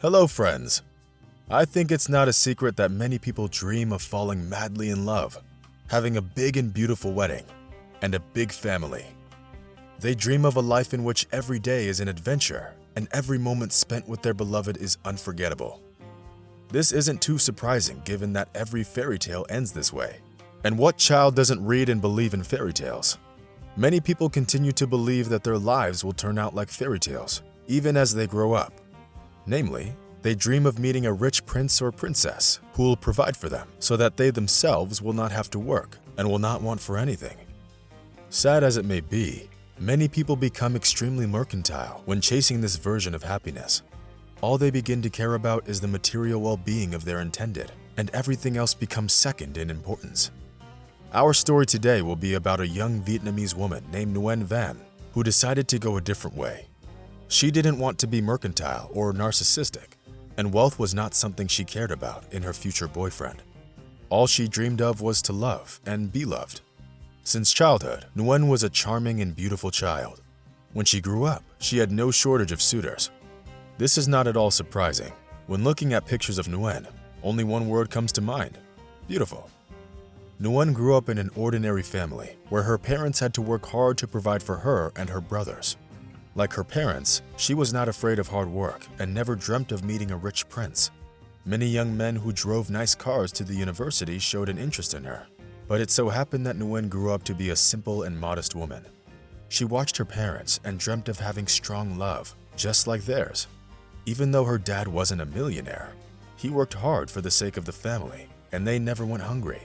Hello, friends. I think it's not a secret that many people dream of falling madly in love, having a big and beautiful wedding, and a big family. They dream of a life in which every day is an adventure and every moment spent with their beloved is unforgettable. This isn't too surprising given that every fairy tale ends this way. And what child doesn't read and believe in fairy tales? Many people continue to believe that their lives will turn out like fairy tales, even as they grow up. Namely, they dream of meeting a rich prince or princess who will provide for them so that they themselves will not have to work and will not want for anything. Sad as it may be, many people become extremely mercantile when chasing this version of happiness. All they begin to care about is the material well-being of their intended, and everything else becomes second in importance. Our story today will be about a young Vietnamese woman named Nguyen Van who decided to go a different way. She didn't want to be mercantile or narcissistic, and wealth was not something she cared about in her future boyfriend. All she dreamed of was to love and be loved. Since childhood, Nguyen was a charming and beautiful child. When she grew up, she had no shortage of suitors. This is not at all surprising. When looking at pictures of Nguyen, only one word comes to mind: beautiful. Nguyen grew up in an ordinary family where her parents had to work hard to provide for her and her brothers. Like her parents, she was not afraid of hard work and never dreamt of meeting a rich prince. Many young men who drove nice cars to the university showed an interest in her, but it so happened that Nguyen grew up to be a simple and modest woman. She watched her parents and dreamt of having strong love, just like theirs. Even though her dad wasn't a millionaire, he worked hard for the sake of the family, and they never went hungry.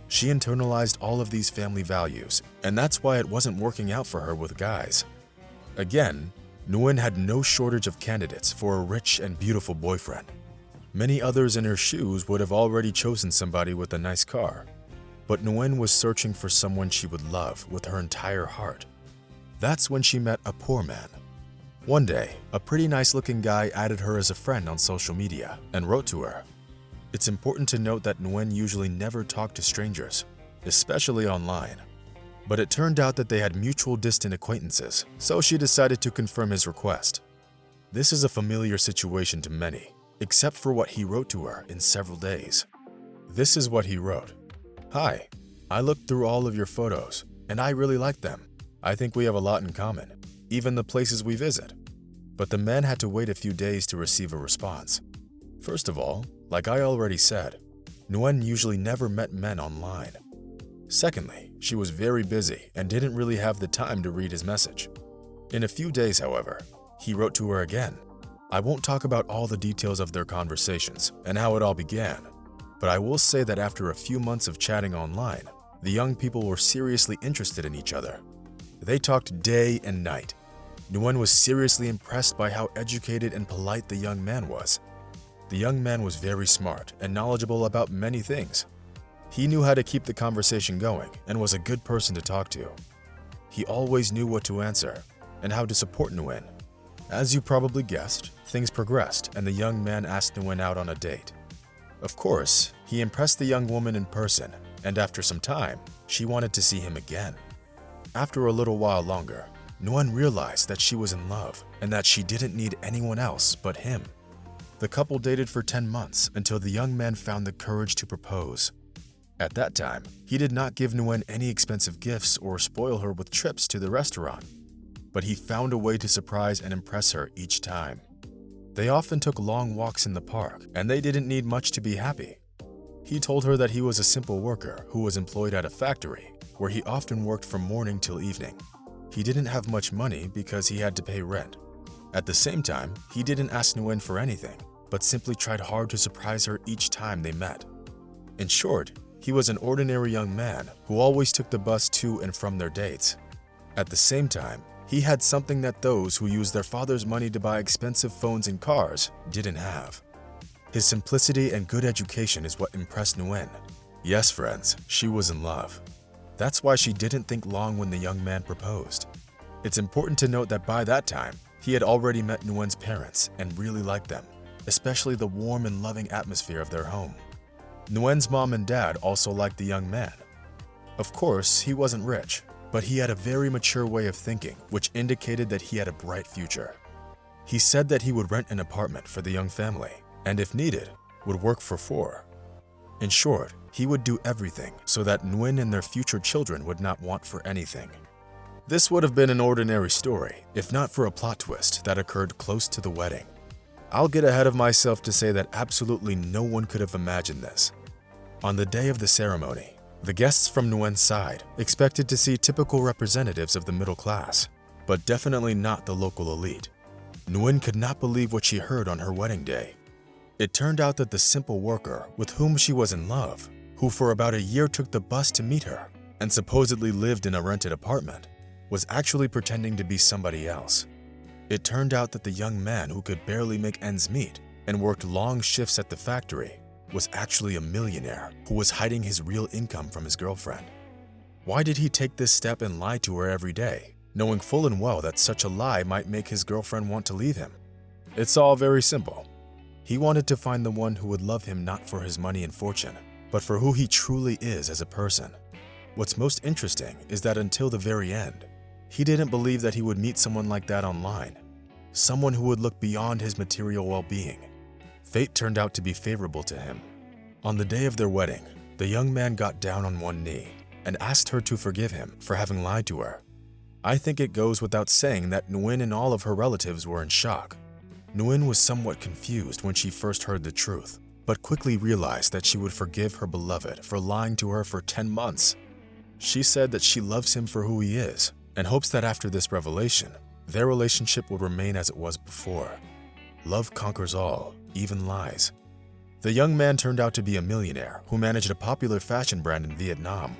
She internalized all of these family values, and that's why it wasn't working out for her with guys. Again, Nguyen had no shortage of candidates for a rich and beautiful boyfriend. Many others in her shoes would have already chosen somebody with a nice car, but Nguyen was searching for someone she would love with her entire heart. That's when she met a poor man. One day, a pretty nice-looking guy added her as a friend on social media and wrote to her. It's important to note that Nguyen usually never talked to strangers, especially online. But it turned out that they had mutual distant acquaintances, so she decided to confirm his request. This is a familiar situation to many, except for what he wrote to her in several days. This is what he wrote. "Hi, I looked through all of your photos, and I really like them. I think we have a lot in common, even the places we visit." But the man had to wait a few days to receive a response. First of all, like I already said, Nguyen usually never met men online. Secondly, she was very busy and didn't really have the time to read his message. In a few days, however, he wrote to her again. I won't talk about all the details of their conversations and how it all began, but I will say that after a few months of chatting online, the young people were seriously interested in each other. They talked day and night. Nguyen was seriously impressed by how educated and polite the young man was. The young man was very smart and knowledgeable about many things. He knew how to keep the conversation going and was a good person to talk to. He always knew what to answer and how to support Nguyen. As you probably guessed, things progressed and the young man asked Nguyen out on a date. Of course, he impressed the young woman in person, and after some time, she wanted to see him again. After a little while longer, Nguyen realized that she was in love and that she didn't need anyone else but him. The couple dated for 10 months until the young man found the courage to propose. At that time, he did not give Nguyen any expensive gifts or spoil her with trips to the restaurant, but he found a way to surprise and impress her each time. They often took long walks in the park, and they didn't need much to be happy. He told her that he was a simple worker who was employed at a factory, where he often worked from morning till evening. He didn't have much money because he had to pay rent. At the same time, he didn't ask Nguyen for anything, but simply tried hard to surprise her each time they met. In short, he was an ordinary young man who always took the bus to and from their dates. At the same time, he had something that those who used their father's money to buy expensive phones and cars didn't have. His simplicity and good education is what impressed Nguyen. Yes, friends, she was in love. That's why she didn't think long when the young man proposed. It's important to note that by that time, he had already met Nguyen's parents and really liked them, especially the warm and loving atmosphere of their home. Nguyen's mom and dad also liked the young man. Of course, he wasn't rich, but he had a very mature way of thinking, which indicated that he had a bright future. He said that he would rent an apartment for the young family, and if needed, would work for 4. In short, he would do everything so that Nguyen and their future children would not want for anything. This would have been an ordinary story, if not for a plot twist that occurred close to the wedding. I'll get ahead of myself to say that absolutely no one could have imagined this. On the day of the ceremony, the guests from Nguyen's side expected to see typical representatives of the middle class, but definitely not the local elite. Nguyen could not believe what she heard on her wedding day. It turned out that the simple worker with whom she was in love, who for about a year took the bus to meet her and supposedly lived in a rented apartment, was actually pretending to be somebody else. It turned out that the young man who could barely make ends meet and worked long shifts at the factory was actually a millionaire who was hiding his real income from his girlfriend. Why did he take this step and lie to her every day, knowing full and well that such a lie might make his girlfriend want to leave him? It's all very simple. He wanted to find the one who would love him not for his money and fortune, but for who he truly is as a person. What's most interesting is that until the very end, he didn't believe that he would meet someone like that online, someone who would look beyond his material well-being. Fate turned out to be favorable to him. On the day of their wedding, the young man got down on one knee and asked her to forgive him for having lied to her. I think it goes without saying that Nguyen and all of her relatives were in shock. Nguyen was somewhat confused when she first heard the truth, but quickly realized that she would forgive her beloved for lying to her for 10 months. She said that she loves him for who he is and hopes that after this revelation, their relationship will remain as it was before. Love conquers all, even lies. The young man turned out to be a millionaire who managed a popular fashion brand in Vietnam.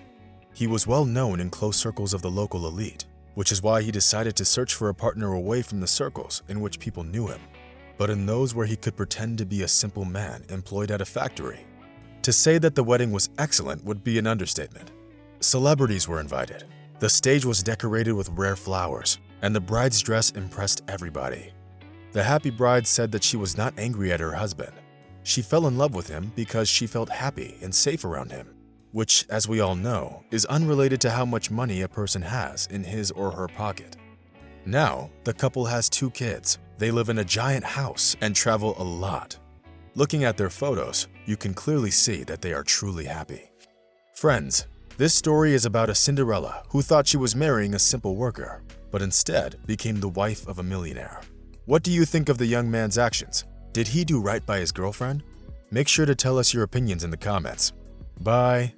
He was well known in close circles of the local elite, which is why he decided to search for a partner away from the circles in which people knew him, but in those where he could pretend to be a simple man employed at a factory. To say that the wedding was excellent would be an understatement. Celebrities were invited. The stage was decorated with rare flowers, and the bride's dress impressed everybody. The happy bride said that she was not angry at her husband. She fell in love with him because she felt happy and safe around him, which, as we all know, is unrelated to how much money a person has in his or her pocket. Now, the couple has 2 kids. They live in a giant house and travel a lot. Looking at their photos, you can clearly see that they are truly happy. Friends, this story is about a Cinderella who thought she was marrying a simple worker, but instead became the wife of a millionaire. What do you think of the young man's actions? Did he do right by his girlfriend? Make sure to tell us your opinions in the comments. Bye.